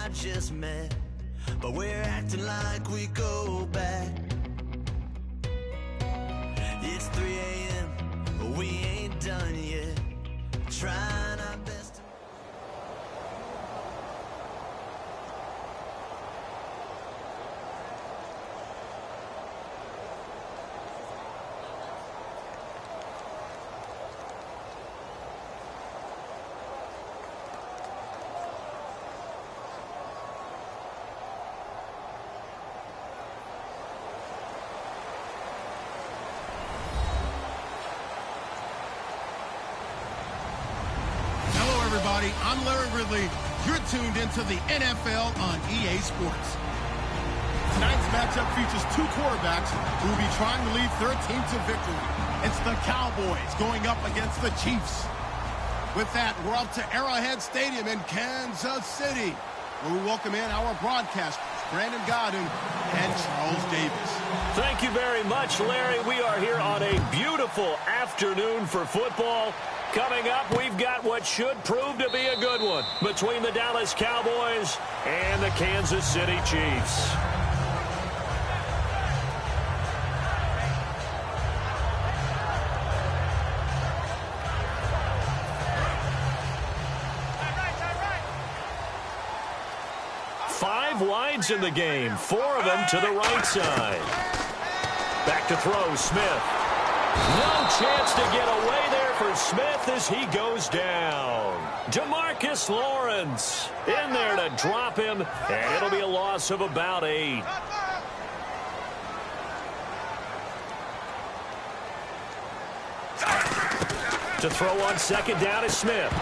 I just met, but we're acting like we go back. It's 3 a.m., but we ain't done yet, trying our best to... I'm Larry Ridley. You're tuned into the NFL on EA Sports. Tonight's matchup features two quarterbacks who will be trying to lead their team to victory. It's the Cowboys going up against the Chiefs. With that, we're up to Arrowhead Stadium in Kansas City, where we welcome in our broadcasters, Brandon Godden and Charles Davis. Thank you very much, Larry. We are here on a beautiful afternoon for football. Coming up, we've got what should prove to be a good one between the Dallas Cowboys and the Kansas City Chiefs. Five wides in the game, 4 of them to the right side. Back to throw, Smith. No chance to get away there for Smith as he goes down. DeMarcus Lawrence in there to drop him, and it'll be a loss of about 8. To throw on second down is Smith.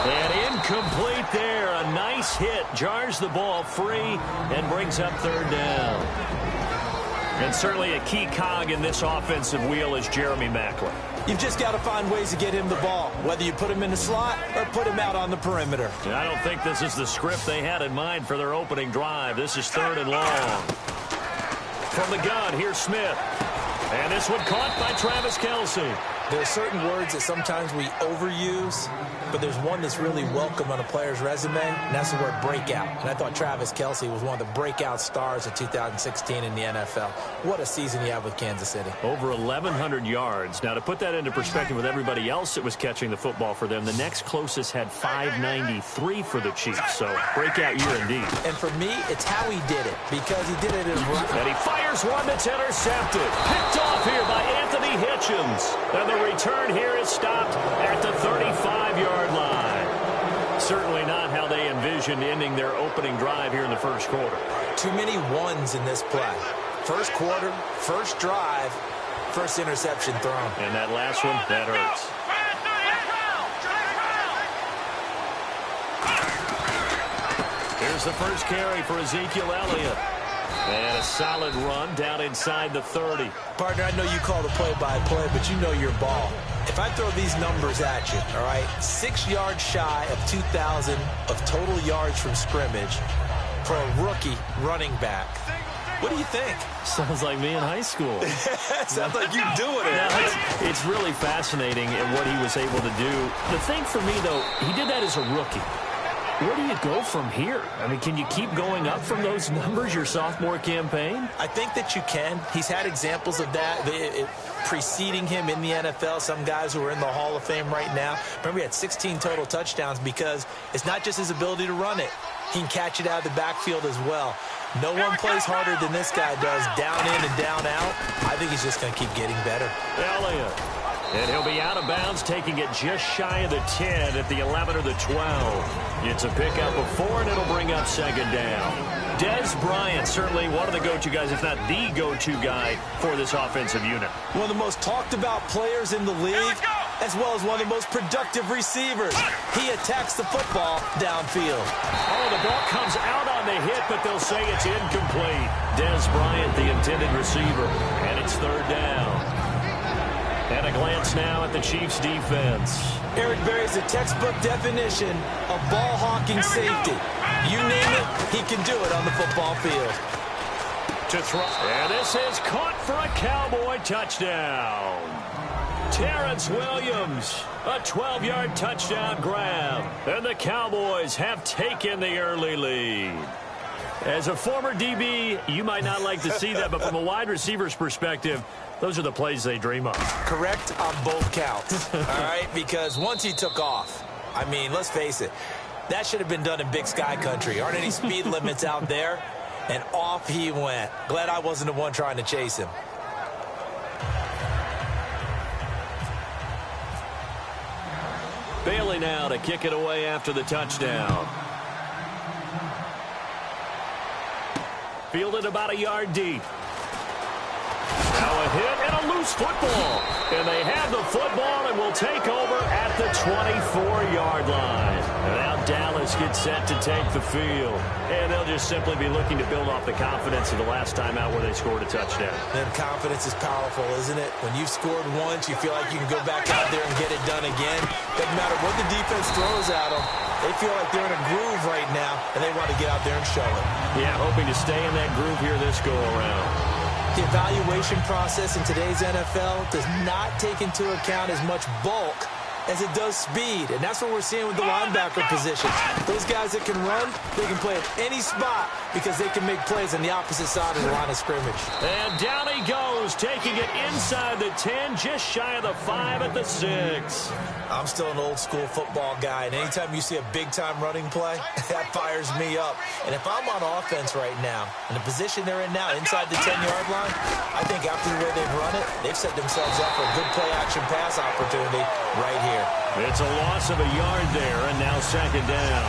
And incomplete there. A nice hit. Jars the ball free and brings up third down. And certainly a key cog in this offensive wheel is Jeremy Maclin. You've just got to find ways to get him the ball, whether you put him in the slot or put him out on the perimeter. And I don't think this is the script they had in mind for their opening drive. This is 3rd and long. From the gun, here's Smith. And this one caught by Travis Kelce. There are certain words that sometimes we overuse, but there's one that's really welcome on a player's resume, and that's the word breakout. And I thought Travis Kelce was one of the breakout stars of 2016 in the NFL. What a season he had with Kansas City. Over 1,100 yards. Now, to put that into perspective with everybody else that was catching the football for them, the next closest had 593 for the Chiefs. So, breakout year indeed. And for me, it's how he did it, because he did it in And he fires one that's intercepted. Picked off here by Anthony Hitchens. And the return here is stopped at the 35-yard line. Certainly not how they envisioned ending their opening drive here in the first quarter. Too many ones in this play. First quarter, first drive, first interception thrown. And that last one, that hurts. Here's the first carry for Ezekiel Elliott. And a solid run down inside the 30. Partner, I know you call the play-by-play, but you know your ball. If I throw these numbers at you, all right, 6 yards shy of 2,000 of total yards from scrimmage for a rookie running back. What do you think? Sounds like me in high school. Sounds like you doing it. No, it's really fascinating in what he was able to do. The thing for me, though, he did that as a rookie. Where do you go from here? I mean, can you keep going up from those numbers your sophomore campaign? I think that you can. He's had examples of that preceding him in the NFL. Some guys who are in the Hall of Fame right now. Remember, he had 16 total touchdowns because it's not just his ability to run it. He can catch it out of the backfield as well. No one plays harder than this guy does, down in and down out. I think he's just going to keep getting better. Elliott. And he'll be out of bounds, taking it just shy of the 10 at the 11 or the 12. It's a pickup of 4, and it'll bring up second down. Dez Bryant, certainly one of the go-to guys, if not the go-to guy for this offensive unit. One of the most talked-about players in the league, as well as one of the most productive receivers. He attacks the football downfield. Oh, the ball comes out on the hit, but they'll say it's incomplete. Dez Bryant, the intended receiver, and it's third down. And a glance now at the Chiefs' defense. Eric Berry's the textbook definition of ball-hawking safety. You name it, he can do it on the football field. To throw. And this is caught for a Cowboy touchdown. Terrence Williams, a 12-yard touchdown grab. And the Cowboys have taken the early lead. As a former DB, you might not like to see that, but from a wide receiver's perspective, those are the plays they dream of. Correct on both counts, all right? Because once he took off, I mean, let's face it, that should have been done in Big Sky Country. Aren't any speed limits out there? And off he went. Glad I wasn't the one trying to chase him. Bailey now to kick it away after the touchdown. Fielded about a yard deep. Now a hit and a loose football. And they have the football and will take over at the 24-yard line. And now Dallas gets set to take the field. And they'll just simply be looking to build off the confidence of the last time out where they scored a touchdown. And confidence is powerful, isn't it? When you've scored once, you feel like you can go back out there and get it done again. Doesn't matter what the defense throws at them. They feel like they're in a groove right now, and they want to get out there and show it. Yeah, hoping to stay in that groove here this go-around. The evaluation process in today's NFL does not take into account as much bulk as it does speed, and that's what we're seeing with the linebacker position. Those guys that can run, they can play at any spot because they can make plays on the opposite side of the line of scrimmage. And down he goes, taking it inside the 10, just shy of the 5 at the 6. I'm still an old-school football guy, and anytime you see a big-time running play, that fires me up. And if I'm on offense right now, in the position they're in now, inside the 10-yard line, I think after the way they've run it, they've set themselves up for a good play-action pass opportunity right here. It's a loss of a yard there, and now second down.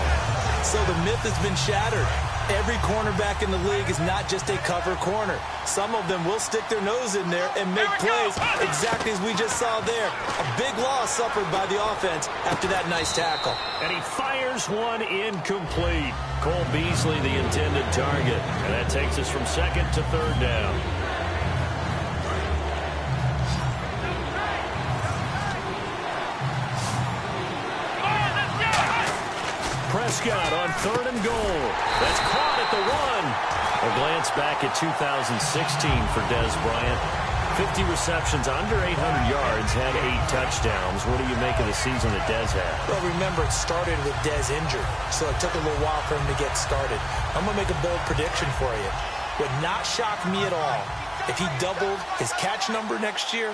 So the myth has been shattered. Every cornerback in the league is not just a cover corner. Some of them will stick their nose in there and make plays exactly as we just saw there. A big loss suffered by the offense after that nice tackle. And he fires one incomplete. Cole Beasley, the intended target. And that takes us from second to third down. Prescott on 3rd and goal. That's caught at the 1. A glance back at 2016 for Dez Bryant. 50 receptions, under 800 yards, had 8 touchdowns. What do you make of the season that Dez had? Well, remember, it started with Dez injured, so it took a little while for him to get started. I'm going to make a bold prediction for you. Would not shock me at all if he doubled his catch number next year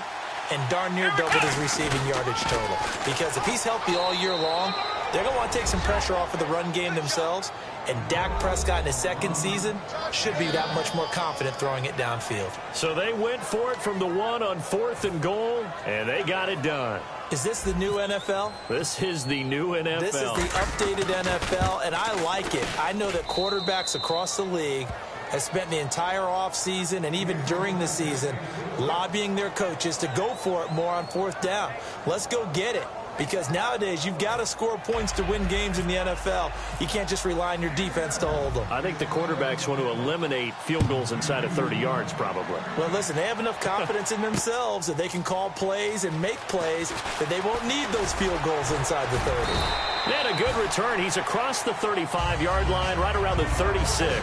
and darn near doubled his receiving yardage total. Because if he's healthy all year long, they're going to want to take some pressure off of the run game themselves, and Dak Prescott in his second season should be that much more confident throwing it downfield. So they went for it from the 1 on 4th and goal, and they got it done. Is this the new NFL? This is the new NFL. This is the updated NFL, and I like it. I know that quarterbacks across the league have spent the entire offseason and even during the season lobbying their coaches to go for it more on 4th down. Let's go get it. Because nowadays, you've got to score points to win games in the NFL. You can't just rely on your defense to hold them. I think the quarterbacks want to eliminate field goals inside of 30 yards, probably. Well, listen, they have enough confidence in themselves that they can call plays and make plays that they won't need those field goals inside the 30. And a good return. He's across the 35-yard line, right around the 36.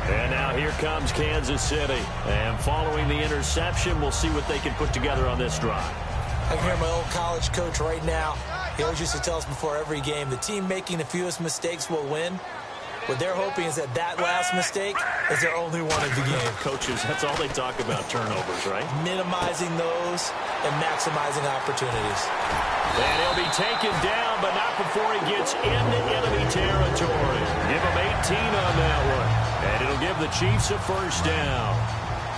And now here comes Kansas City. And following the interception, we'll see what they can put together on this drive. I can hear my old college coach right now. He always used to tell us before every game, the team making the fewest mistakes will win. What they're hoping is that that last mistake is their only one of the game. Coaches, that's all they talk about, turnovers, right? Minimizing those and maximizing opportunities. And he'll be taken down, but not before he gets into enemy territory. Give him 18 on that one. And it'll give the Chiefs a first down.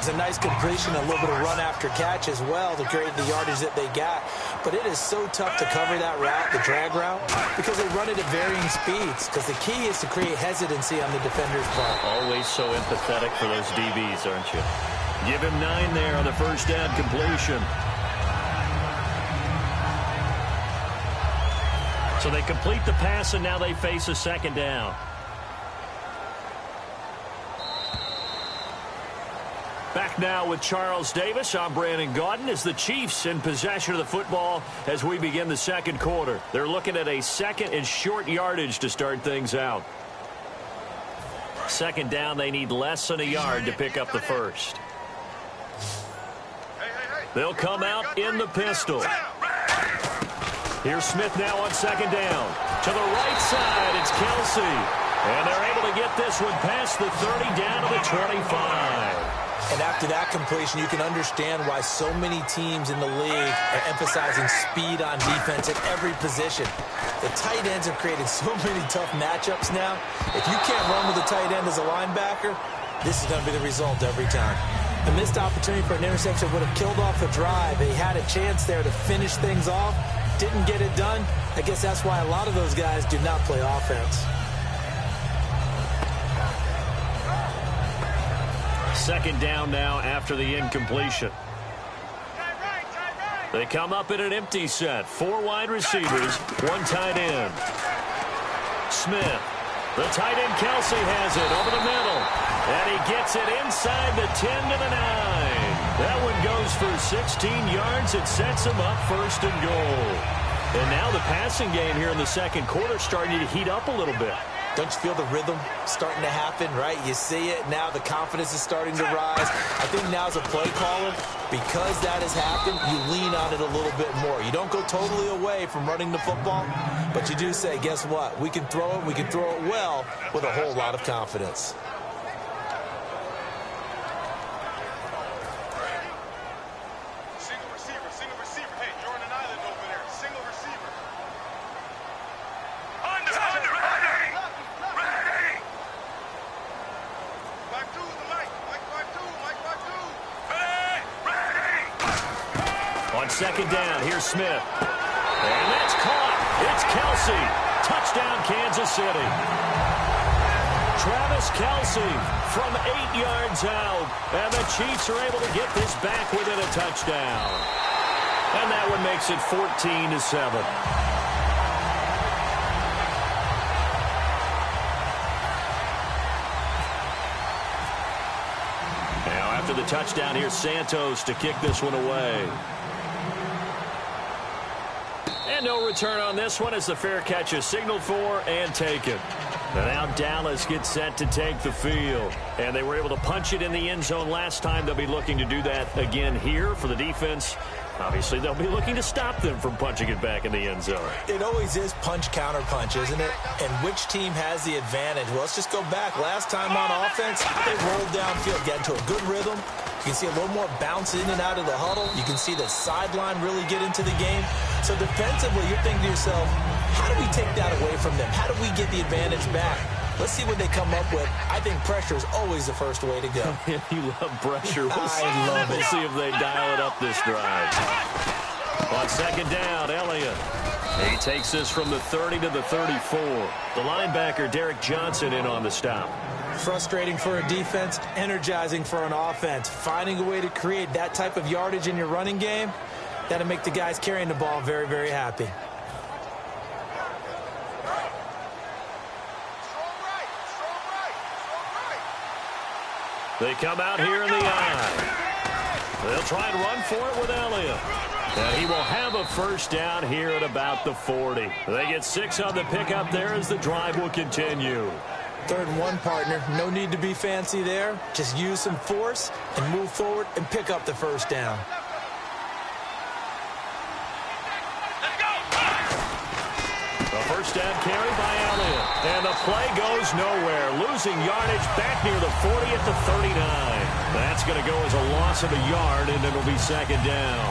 It's a nice completion, a little bit of run after catch as well to create the yardage that they got. But it is so tough to cover that route, the drag route, because they run it at varying speeds. Because the key is to create hesitancy on the defender's part. Always so empathetic for those DBs, aren't you? Give him 9 there on the first down completion. So they complete the pass, and now they face a second down. Back now with Charles Davis. I'm Brandon Gaudin. As the Chiefs in possession of the football as we begin the second quarter. They're looking at a second and short yardage to start things out. Second down, they need less than a yard to pick up the first. They'll come out in the pistol. Here's Smith now on second down. To the right side, it's Kelsey. And they're able to get this one past the 30 down to the 25. And after that completion, you can understand why so many teams in the league are emphasizing speed on defense at every position. The tight ends have created so many tough matchups now. If you can't run with a tight end as a linebacker, this is going to be the result every time. A missed opportunity for an interception would have killed off the drive. They had a chance there to finish things off, didn't get it done. I guess that's why a lot of those guys do not play offense. Second down now after the incompletion. They come up in an empty set. 4 wide receivers, 1 tight end. Smith. The tight end Kelsey has it over the middle. And he gets it inside the 10 to the 9. That one goes for 16 yards. It sets him up first and goal. And now the passing game here in the second quarter starting to heat up a little bit. Don't you feel the rhythm starting to happen, right? You see it now. The confidence is starting to rise. I think now as a play caller, because that has happened, you lean on it a little bit more. You don't go totally away from running the football, but you do say, guess what? We can throw it. We can throw it well with a whole lot of confidence. Single receiver. Hey, you're on an island over there. Single receiver. Under. Ready. Back to the Mike. Back to. Ready. On second down, here's Smith. And that's caught. It's Kelsey. Touchdown, Kansas City. Travis Kelsey from 8 yards out. And the Chiefs are able to get this back within a touchdown. And that one makes it 14-7. Now after the touchdown, here's Santos to kick this one away. And no return on this one as the fair catch is signaled for and taken. And now Dallas gets set to take the field. And they were able to punch it in the end zone last time. They'll be looking to do that again here for the defense. Obviously, they'll be looking to stop them from punching it back in the end zone. It always is punch-counter-punch, isn't it? And which team has the advantage? Well, let's just go back. Last time on offense, they rolled downfield, got into a good rhythm. You can see a little more bounce in and out of the huddle. You can see the sideline really get into the game. So defensively, you're thinking to yourself, how do we take that away from them? How do we get the advantage back? Let's see what they come up with. I think pressure is always the first way to go. You love pressure. I love it. We'll see if they dial it up this drive. On second down, Elliott. He takes this from the 30 to the 34. The linebacker, Derek Johnson, in on the stop. Frustrating for a defense, energizing for an offense. Finding a way to create that type of yardage in your running game, that'll make the guys carrying the ball very, very happy. They come out here in the eye. They'll try and run for it with Elliott. And he will have a first down here at about the 40. They get 6 on the pickup there as the drive will continue. 3rd and 1, partner. No need to be fancy there. Just use some force and move forward and pick up the first down. A first down carry by Elliott. And the play goes nowhere. Losing yardage back near the 40 at the 39. That's going to go as a loss of a yard, and it'll be second down.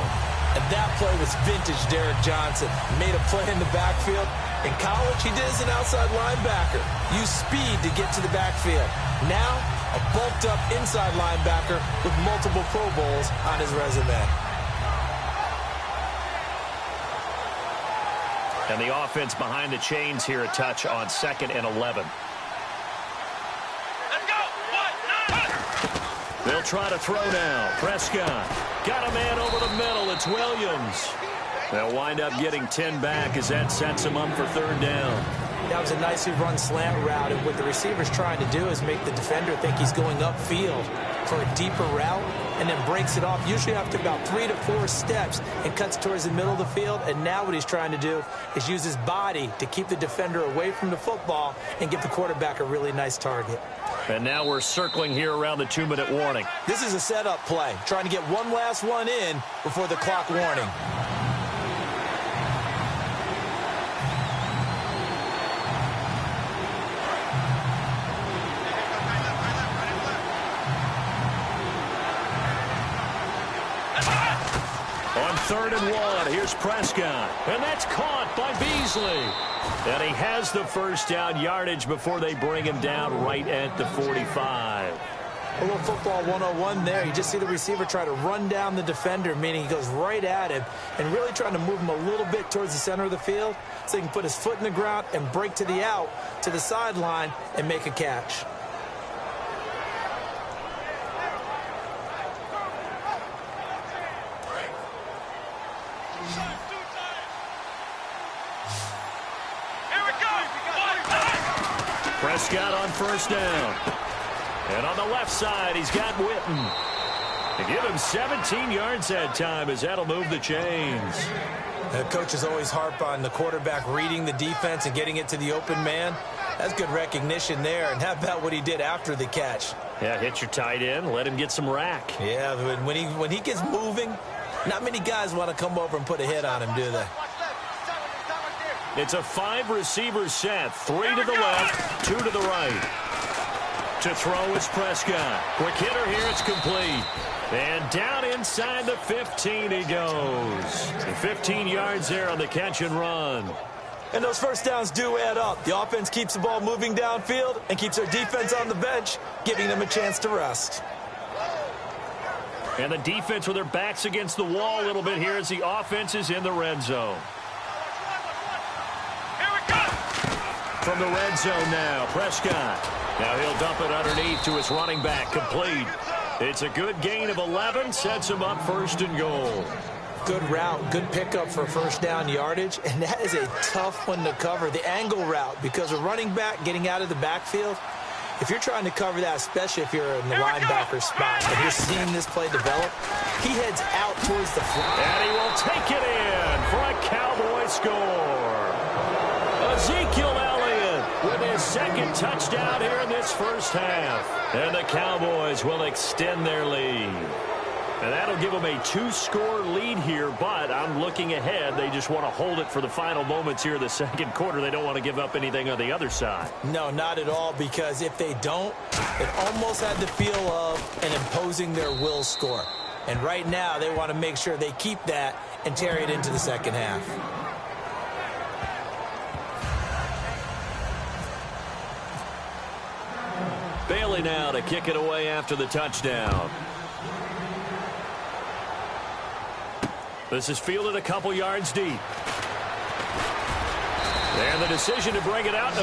And that play was vintage Derek Johnson. Made a play in the backfield. In college, he did as an outside linebacker. Used speed to get to the backfield. Now, a bulked-up inside linebacker with multiple Pro Bowls on his resume. And the offense behind the chains here a touch on 2nd and 11. Let's go. They'll try to throw now. Prescott got a man over the middle. It's Williams. They'll wind up getting 10 back as that sets them up for 3rd down. That was a nicely run slant route, and what the receiver's trying to do is make the defender think he's going upfield for a deeper route and then breaks it off, usually after about 3 to 4 steps, and cuts towards the middle of the field. And now what he's trying to do is use his body to keep the defender away from the football and give the quarterback a really nice target. And now we're circling here around the 2-minute warning. This is a setup play, trying to get one last one in before the clock warning. 3rd and 1. Here's Prescott. And that's caught by Beasley. And he has the first down yardage before they bring him down right at the 45. A little football 101 there. You just see the receiver try to run down the defender, meaning he goes right at him and really trying to move him a little bit towards the center of the field so he can put his foot in the ground and break to the out, to the sideline, and make a catch. Prescott on first down. And on the left side, he's got Witten. To give him 17 yards that time, as that'll move the chains. The coaches always harp on the quarterback reading the defense and getting it to the open man. That's good recognition there. And how about what he did after the catch? Yeah, hit your tight end, let him get some rack. Yeah, when he gets moving, not many guys want to come over and put a hit on him, do they? It's a 5-receiver set. 3 to the left, 2 to the right. To throw is Prescott. Quick hitter here, it's complete. And down inside the 15 he goes. 15 yards there on the catch and run. And those first downs do add up. The offense keeps the ball moving downfield and keeps their defense on the bench, giving them a chance to rest. And the defense with their backs against the wall a little bit here as the offense is in the red zone. From the red zone now, Prescott. Now he'll dump it underneath to his running back, complete. It's a good gain of 11, sets him up 1st and goal. Good route, good pickup for first down yardage, and that is a tough one to cover, the angle route, because a running back getting out of the backfield, if you're trying to cover that, especially if you're in the linebacker spot, and you're seeing this play develop, he heads out towards the front. And he will take it in for a Cowboy score. Ezekiel with his 2nd touchdown here in this first half. And the Cowboys will extend their lead. And that'll give them a 2-score lead here, but I'm looking ahead. They just want to hold it for the final moments here in the 2nd quarter. They don't want to give up anything on the other side. No, not at all, because if they don't, it almost had the feel of an imposing their will score. And right now, they want to make sure they keep that and carry it into the 2nd half. Bailey now to kick it away after the touchdown. This is fielded a couple yards deep. And the decision to bring it out.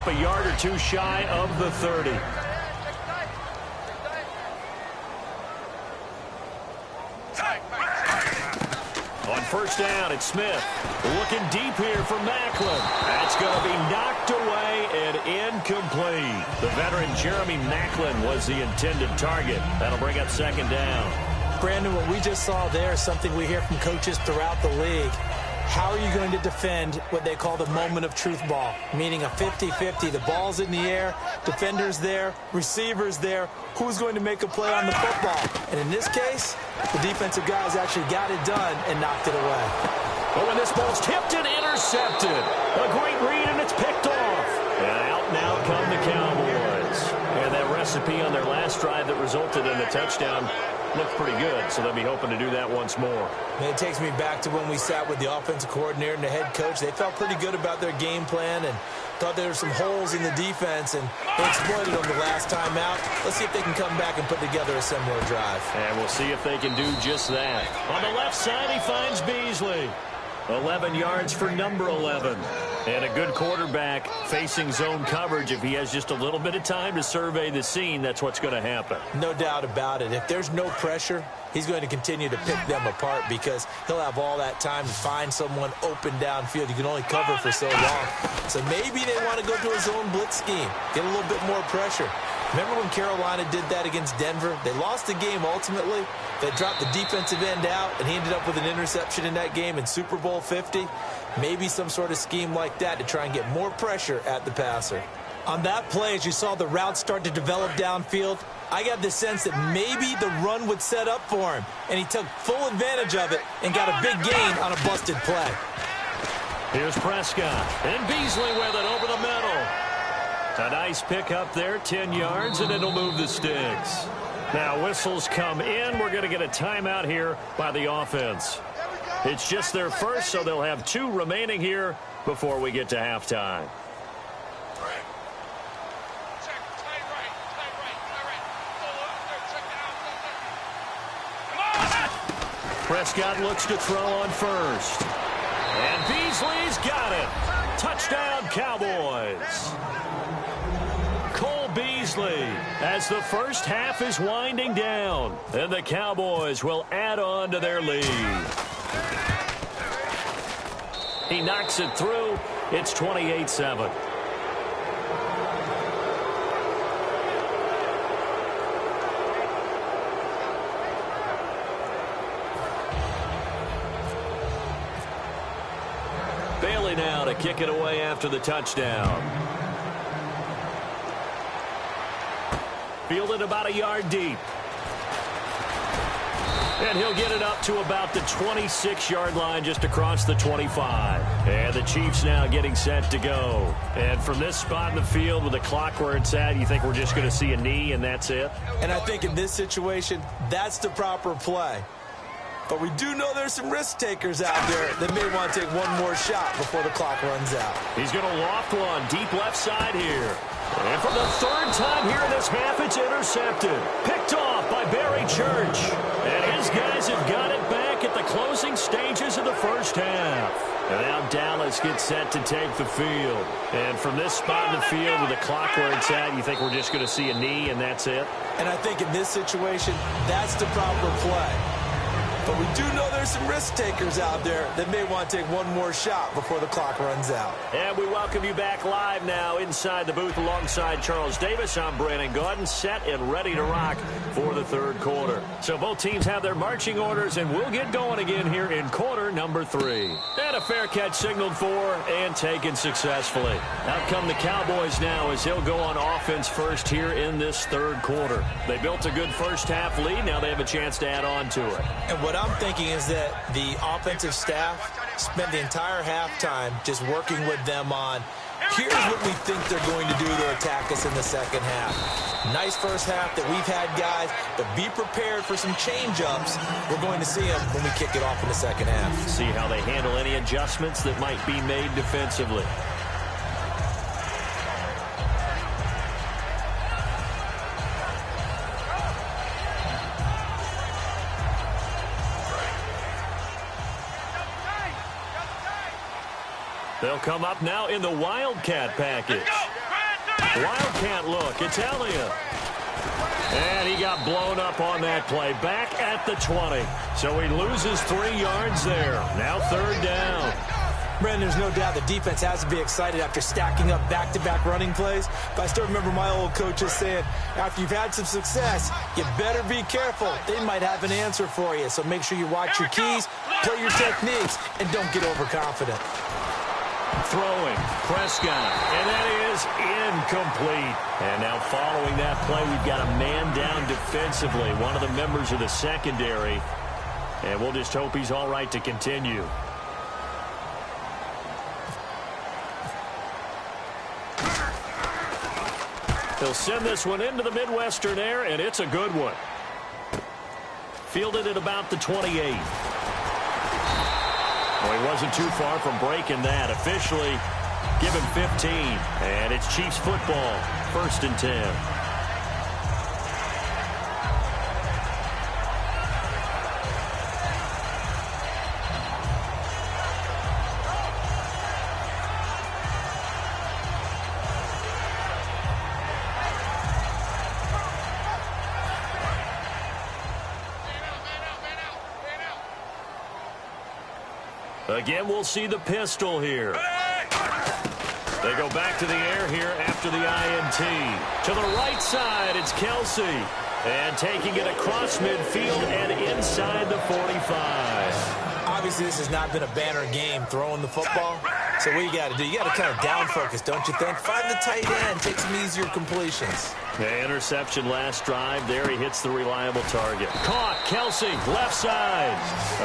A yard or two shy of the 30. On first down, it's Smith. Looking deep here for Macklin. That's going to be knocked away and incomplete. The veteran Jeremy Macklin was the intended target. That'll bring up 2nd down. Brandon, what we just saw there is something we hear from coaches throughout the league. How are you going to defend what they call the moment of truth ball, meaning a 50-50? The ball's in the air, defenders there, receivers there. Who's going to make a play on the football? And in this case, the defensive guys actually got it done and knocked it away. But when this ball's tipped and intercepted, a great read, and it's picked off. And out now come the Cowboys. And that recipe on their last drive that resulted in a touchdown looked pretty good, so they'll be hoping to do that once more. And it takes me back to when we sat with the offensive coordinator and the head coach. They felt pretty good about their game plan and thought there were some holes in the defense, and they exploited them the last time out. Let's see if they can come back and put together a similar drive. And we'll see if they can do just that. On the left side, he finds Beasley. 11 yards for number 11. And a good quarterback facing zone coverage. If he has just a little bit of time to survey the scene, that's what's going to happen. No doubt about it. If there's no pressure, he's going to continue to pick them apart because he'll have all that time to find someone open downfield. You can only cover for so long. So maybe they want to go to a zone blitz scheme, get a little bit more pressure. Remember when Carolina did that against Denver? They lost the game ultimately. They dropped the defensive end out, and he ended up with an interception in that game in Super Bowl 50. Maybe some sort of scheme like that to try and get more pressure at the passer. On that play, as you saw the route start to develop downfield, I got the sense that maybe the run would set up for him, and he took full advantage of it and got a big gain on a busted play. Here's Prescott, and Beasley with it over the middle. A nice pick up there, 10 yards, and it'll move the sticks. Now whistles come in. We're going to get a timeout here by the offense. It's just their first, so they'll have 2 remaining here before we get to halftime. Prescott looks to throw on first. And Beasley's got it. Touchdown, Cowboys. Cole Beasley as the first half is winding down. And the Cowboys will add on to their lead. He knocks it through. It's 28-7. Bailey now to kick it away after the touchdown. Fielded about a yard deep. And he'll get it up to about the 26-yard line just across the 25. And the Chiefs now getting set to go. And from this spot in the field with the clock where it's at, you think we're just going to see a knee and that's it? And I think in this situation, that's the proper play. But we do know there's some risk takers out there that may want to take one more shot before the clock runs out. He's going to loft one deep left side here. And for the 3rd time here in this half, it's intercepted. Picked off by Barry Church. And his guys have got it back at the closing stages of the first half. And now Dallas gets set to take the field. And from this spot in the field with the clock where it's at, you think we're just going to see a knee and that's it? And I think in this situation, that's the proper play. But we do know there's some risk takers out there that may want to take one more shot before the clock runs out. And we welcome you back live now inside the booth alongside Charles Davis. I'm Brandon Gaudin, set and ready to rock for the 3rd quarter. So both teams have their marching orders, and we'll get going again here in quarter number 3. And a fair catch signaled for and taken successfully. Out come the Cowboys now as they'll go on offense first here in this 3rd quarter. They built a good first half lead. Now they have a chance to add on to it. And what I'm thinking is that the offensive staff spent the entire halftime just working with them on, here's what we think they're going to do to attack us in the second half. Nice first half that we've had, guys, but be prepared for some change-ups. We're going to see them when we kick it off in the second half. See how they handle any adjustments that might be made defensively. They'll come up now in the Wildcat package. Wildcat look, it's Elliott. And he got blown up on that play. Back at the 20. So he loses 3 yards there. Now 3rd down. Brandon, there's no doubt the defense has to be excited after stacking up back-to-back running plays. But I still remember my old coaches saying, after you've had some success, you better be careful. They might have an answer for you. So make sure you watch your keys, play your techniques, and don't get overconfident. Throwing, Prescott, and that is incomplete. And now following that play, we've got a man down defensively, one of the members of the secondary. And we'll just hope he's all right to continue. He'll send this one into the Midwestern air, and it's a good one. Fielded at about the 28. Well, he wasn't too far from breaking that. Officially, give him 15. And it's Chiefs football, 1st and 10. Again, we'll see the pistol here. They go back to the air here after the INT. To the right side, it's Kelsey. And taking it across midfield and inside the 45. Obviously, this has not been a banner game throwing the football. So what you got to do, you got to kind of down focus, don't you think? Find the tight end, take some easier completions. The interception last drive. There he hits the reliable target. Caught. Kelsey, left side.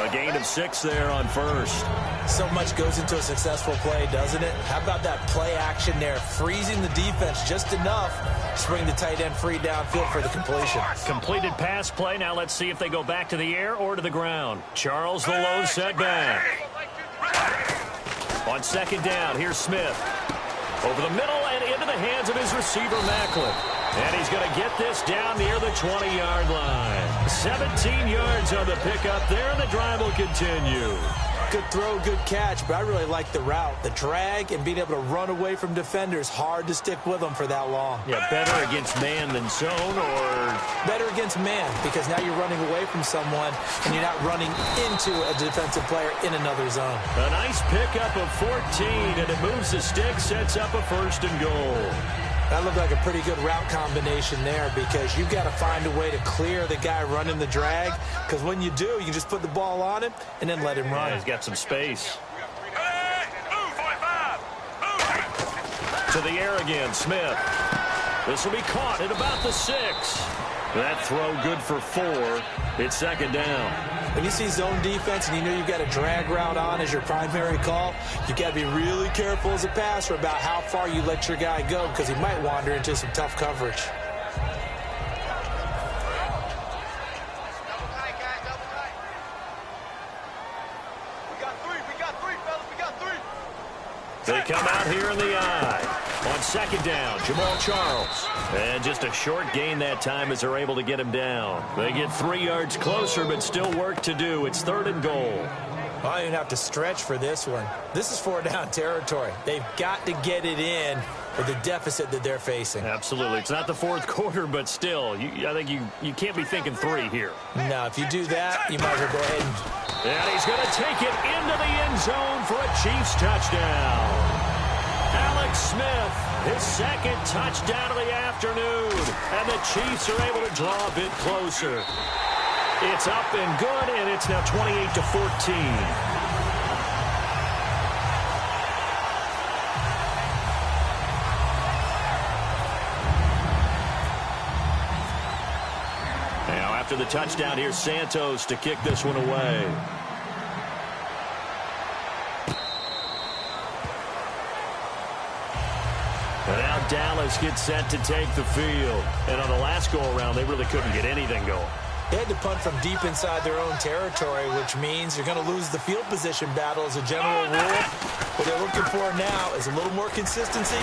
A gain of 6 there on first. So much goes into a successful play, doesn't it? How about that play action there? Freezing the defense just enough to bring the tight end free downfield for the completion. Completed pass play. Now let's see if they go back to the air or to the ground. Charles, the lone setback. On second down, here's Smith. Over the middle and into the hands of his receiver, Macklin. And he's going to get this down near the 20-yard line. 17 yards on the pickup there, and the drive will continue. Good throw, good catch, but I really like the route. The drag and being able to run away from defenders, hard to stick with them for that long. Yeah, better against man than zone, or? Better against man, because now you're running away from someone, and you're not running into a defensive player in another zone. A nice pickup of 14, and it moves the stick, sets up a 1st and goal. That looked like a pretty good route combination there, because you've got to find a way to clear the guy running the drag, because when you do, you can just put the ball on him and then let him run. Yeah, he's got some space. To the air again, Smith. This will be caught at about the 6. That throw good for 4. It's 2nd down. When you see zone defense and you know you've got a drag route on as your primary call, you've got to be really careful as a passer about how far you let your guy go, because he might wander into some tough coverage. We got 3, fellas. We got 3. They come out here in the eye. On second down, Jamal Charles. And just a short gain that time as they're able to get him down. They get 3 yards closer, but still work to do. It's 3rd and goal. I don't even have to stretch for this one. This is 4-down territory. They've got to get it in with the deficit that they're facing. Absolutely. It's not the 4th quarter, but still, I think you can't be thinking 3 here. No, if you do that, you might as well go ahead And he's going to take it into the end zone for a Chiefs touchdown. Alex Smith, his 2nd touchdown of the afternoon. And the Chiefs are able to draw a bit closer. It's up and good, and it's now 28-14. Now after the touchdown, here's Santos to kick this one away. And now Dallas gets set to take the field. And on the last go-around, they really couldn't get anything going. They had to punt from deep inside their own territory, which means you're going to lose the field position battle as a general rule. What they're looking for now is a little more consistency,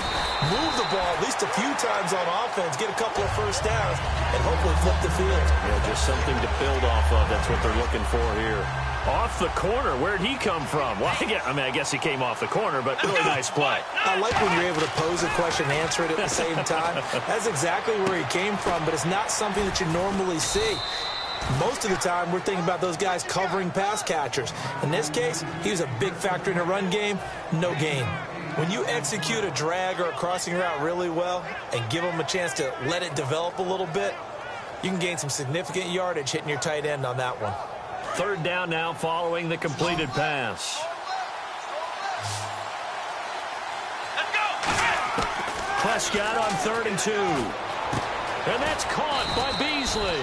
move the ball at least a few times on offense, get a couple of first downs, and hopefully flip the field. Yeah, just something to build off of. That's what they're looking for here. Off the corner. Where'd he come from? Well, I guess he came off the corner, but really nice play. I like when you're able to pose a question and answer it at the same time. That's exactly where he came from, but it's not something that you normally see. Most of the time, we're thinking about those guys covering pass catchers. In this case, he was a big factor in the run game, no gain. When you execute a drag or a crossing route really well and give them a chance to let it develop a little bit, you can gain some significant yardage hitting your tight end on that one. 3rd down now following the completed pass. Let's go. Prescott on 3rd and 2. And that's caught by Beasley.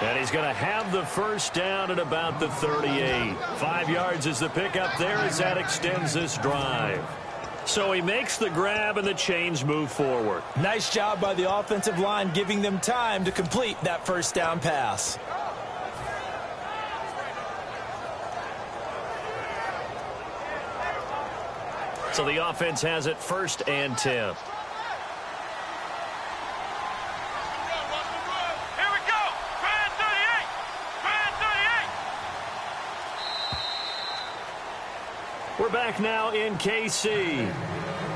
And he's going to have the first down at about the 38. 5 yards is the pickup there as that extends this drive. So he makes the grab and the chains move forward. Nice job by the offensive line giving them time to complete that first down pass. So the offense has it 1st and 10. We're back now in KC.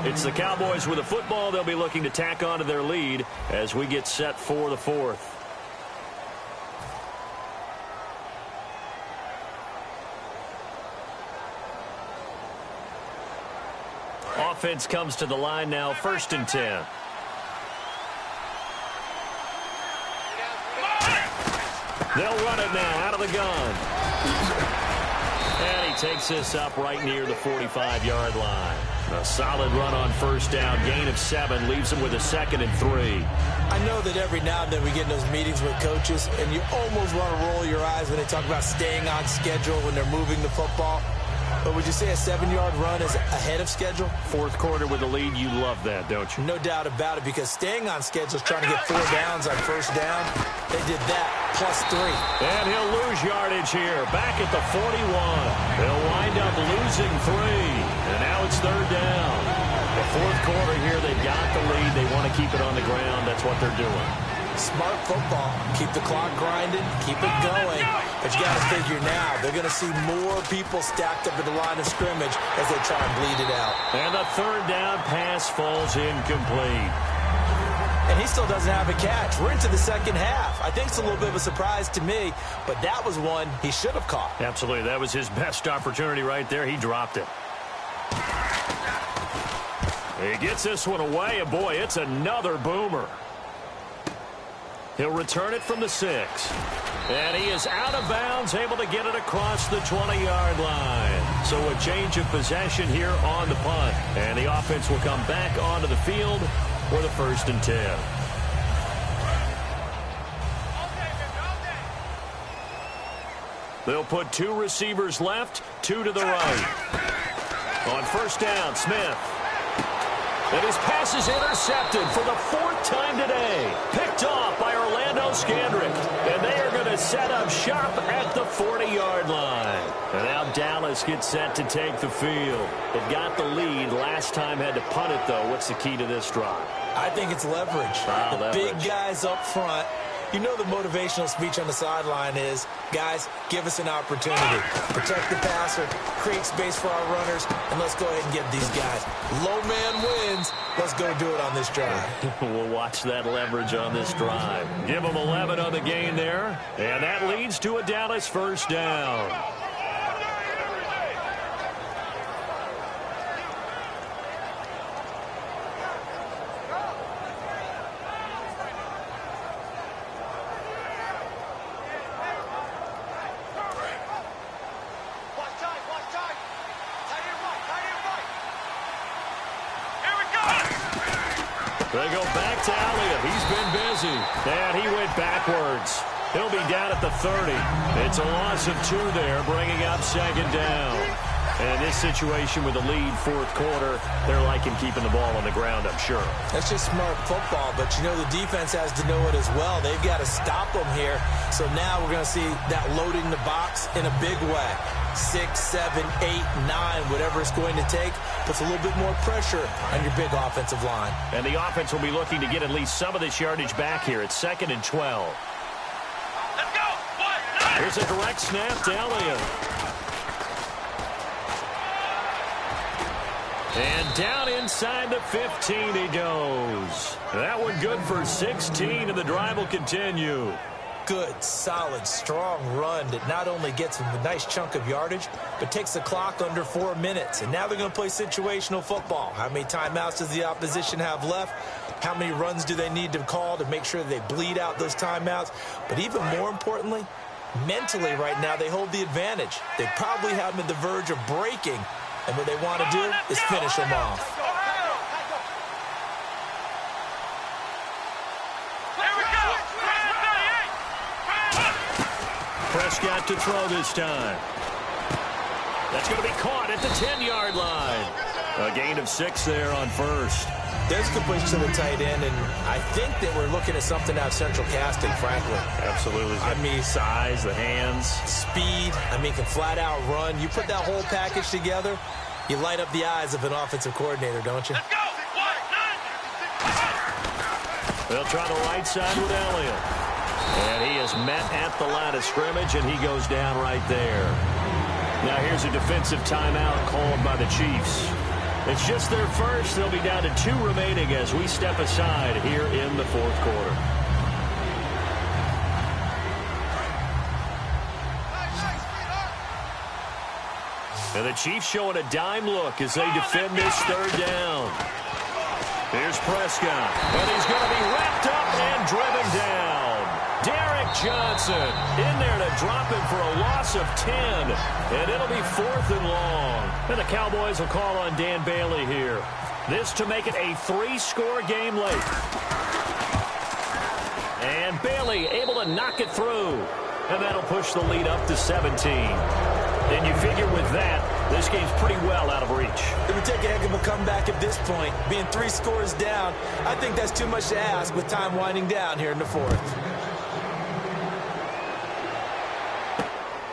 It's the Cowboys with the football. They'll be looking to tack on to their lead as we get set for the 4th. Offense comes to the line now, 1st and 10. They'll run it now out of the gun. And he takes this up right near the 45-yard line. A solid run on first down. Gain of 7 leaves them with a 2nd and 3. I know that every now and then we get in those meetings with coaches, and you almost want to roll your eyes when they talk about staying on schedule when they're moving the football. But would you say a 7-yard run is ahead of schedule? Fourth quarter with a lead, you love that, don't you? No doubt about it, because staying on schedule is trying to get 4 downs on first down. They did that, +3. And he'll lose yardage here, back at the 41. They'll wind up losing 3. And now it's 3rd down. The fourth quarter here, they've got the lead. They want to keep it on the ground. That's what they're doing. Smart football. Keep the clock grinding, keep it going. But you got to figure now, they're going to see more people stacked up at the line of scrimmage as they try and bleed it out. And the 3rd down pass falls incomplete. And he still doesn't have a catch. We're into the second half. I think it's a little bit of a surprise to me, but that was one he should have caught. Absolutely. That was his best opportunity right there. He dropped it. He gets this one away, and boy, it's another boomer. He'll return it from the 6. And he is out of bounds, able to get it across the 20-yard line. So a change of possession here on the punt. And the offense will come back onto the field for the 1st and 10. They'll put 2 receivers left, 2 to the right. On first down, Smith. And his pass is intercepted for the 4th time today. Picked off by Orlando Scandrick. And they are going to set up shop at the 40-yard line. And now Dallas gets set to take the field. They've got the lead. Last time had to punt it, though. What's the key to this drive? I think it's leverage. Big guys up front. You know the motivational speech on the sideline is, guys, give us an opportunity. Protect the passer, create space for our runners, and let's go ahead and get these guys. Low man wins. Let's go do it on this drive. We'll watch that leverage on this drive. Give them 11 on the gain there, and that leads to a Dallas 1st down. They go back to Elliott. He's been busy. And he went backwards. He'll be down at the 30. It's a loss of 2 there, bringing up 2nd down. And in this situation with the lead 4th quarter, they're liking keeping the ball on the ground, I'm sure. That's just smart football, but you know the defense has to know it as well. They've got to stop them here. So now we're going to see that loading the box in a big way. 6, 7, 8, 9, whatever it's going to take, puts a little bit more pressure on your big offensive line. And the offense will be looking to get at least some of this yardage back here. It's 2nd and 12. Let's go. Here's a direct snap to Elliott. And down inside the 15 he goes. That one good for 16, and the drive will continue. Good, solid, strong run that not only gets them a nice chunk of yardage, but takes the clock under 4 minutes. And now they're going to play situational football. How many timeouts does the opposition have left? How many runs do they need to call to make sure they bleed out those timeouts? But even more importantly, mentally right now, they hold the advantage. They probably have them at the verge of breaking. And what they want to do is finish them off. Prescott to throw this time. That's going to be caught at the 10-yard line. A gain of 6 there on first. There's completion to the tight end, and I think that we're looking at something out of central casting, frankly. Absolutely. I mean, size, the hands. Speed, I mean, can flat out run. You put that whole package together, you light up the eyes of an offensive coordinator, don't you? Let's go. They'll try the right side with Elliott. And he is met at the line of scrimmage, and he goes down right there. Now here's a defensive timeout called by the Chiefs. It's just their first. They'll be down to 2 remaining as we step aside here in the 4th quarter. And the Chiefs showing a dime look as they defend this 3rd down. Here's Prescott, and he's going to be wrapped up and driven down. Derek Johnson in there to drop him for a loss of 10. And it'll be 4th and long. And the Cowboys will call on Dan Bailey here. This to make it a 3-score game late. And Bailey able to knock it through. And that'll push the lead up to 17. And you figure with that, this game's pretty well out of reach. It would take a heck of a comeback at this point. Being 3 scores down, I think that's too much to ask with time winding down here in the 4th.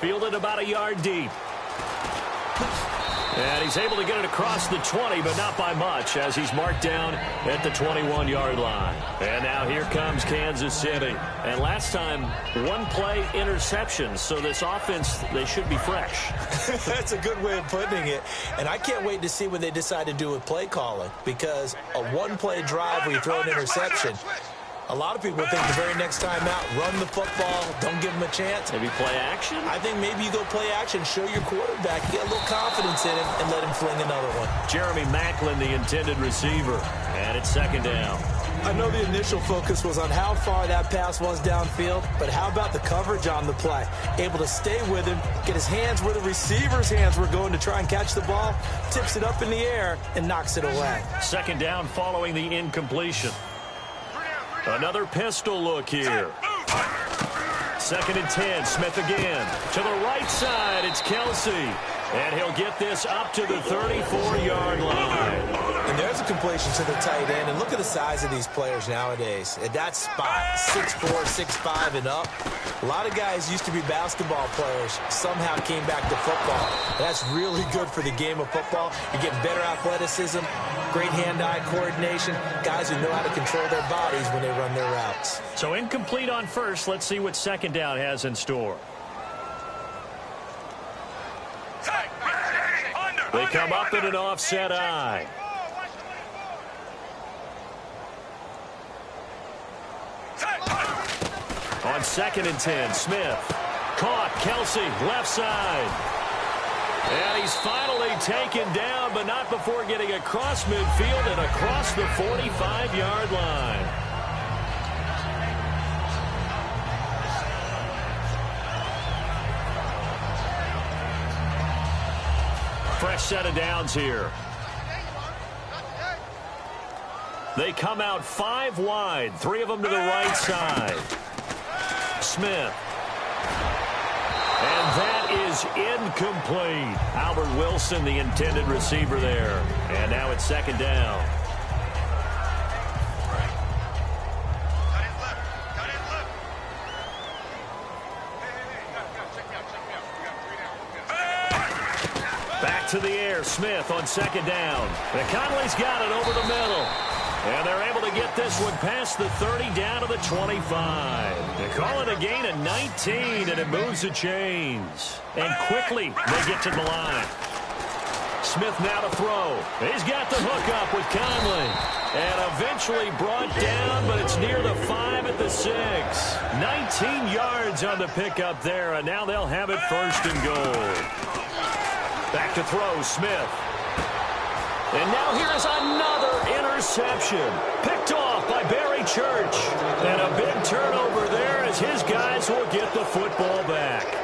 Fielded about a yard deep. And he's able to get it across the 20, but not by much, as he's marked down at the 21-yard line. And now here comes Kansas City. And last time, 1-play interception, so this offense, they should be fresh. That's a good way of putting it. And I can't wait to see what they decide to do with play calling, because a 1-play drive where you throw an interception, a lot of people think the very next time out, run the football, don't give him a chance. Maybe play action? I think maybe you go play action, show your quarterback, get a little confidence in him, and let him fling another one. Jeremy Maclin, the intended receiver, and it's 2nd down. I know the initial focus was on how far that pass was downfield, but how about the coverage on the play? Able to stay with him, get his hands where the receiver's hands were going to try and catch the ball, tips it up in the air, and knocks it away. 2nd down following the incompletion. Another pistol look here. 2nd and 10, Smith again. To the right side, it's Kelsey. And he'll get this up to the 34-yard line. And there's a completion to the tight end. And look at the size of these players nowadays. At that spot, 6'4", 6'5", and up. A lot of guys used to be basketball players, somehow came back to football. That's really good for the game of football. You're getting better athleticism, great hand-eye coordination, guys who know how to control their bodies when they run their routes. So incomplete on first. Let's see what 2nd down has in store. They come up in an offset eye. On 2nd and 10, Smith. Caught, Kelsey, left side. And he's finally taken down, but not before getting across midfield and across the 45-yard line. Fresh set of downs here. They come out 5 wide, 3 of them to the right side. Smith. And that is incomplete. Albert Wilson, the intended receiver there. And now it's 2nd down. Back to the air, Smith on 2nd down. And Conley's got it over the middle. And they're able to get this one past the 30 down to the 25. They call it a gain of 19, and it moves the chains. And quickly they get to the line. Smith now to throw. He's got the hook up with Conley. And eventually brought down, but it's near the 5 at the 6. 19 yards on the pickup there, and now they'll have it 1st and goal. Back to throw, Smith. And now here is another interception. Picked off by Barry Church. And a big turnover there as his guys will get the football back.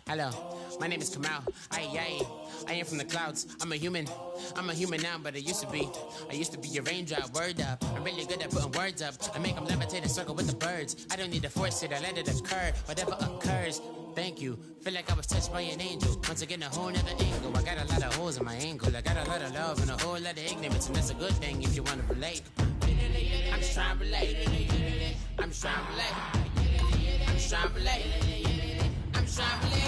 Hello, my name is Kamal. I am from the clouds. I'm a human now, but I used to be a raindrop. Word up, I'm really good at putting words up. I make them levitate and circle with the birds. I don't need to force it, I let it occur. Whatever occurs, thank you. Feel like I was touched by an angel. Once again, a whole nother angle. I got a lot of holes in my ankle. I got a lot of love and a whole lot of ignorance, and that's a good thing if you want to relate. I'm just trying to relate. I'm just trying to relate. I'm just trying to relate. I'm just trying to relate.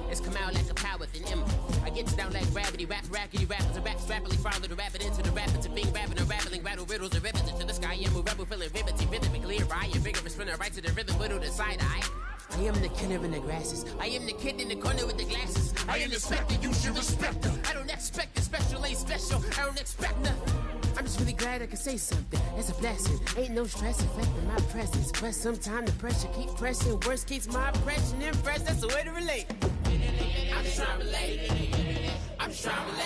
It's come out like a power within him. I get down like gravity, rappers and raps rapidly follow the rabbit into the rapids of being rapping and rattling, rattle riddles and ribbons into the sky. I'm a rebel feeling rhythmically clear. I am vigorous, spinning right to the rhythm, widow to side eye. I am the killer in the grasses. I am the kid in the corner with the glasses. I am the specter, you should respect her. I don't expect the special, ain't special. I don't expect nothing. I'm just really glad I can say something. It's a blessing. Ain't no stress affecting my presence. But sometimes the pressure keep pressing. Worst keeps my impression impressed. That's the way to relate. I'm just trying to relate. I'm just trying to relate.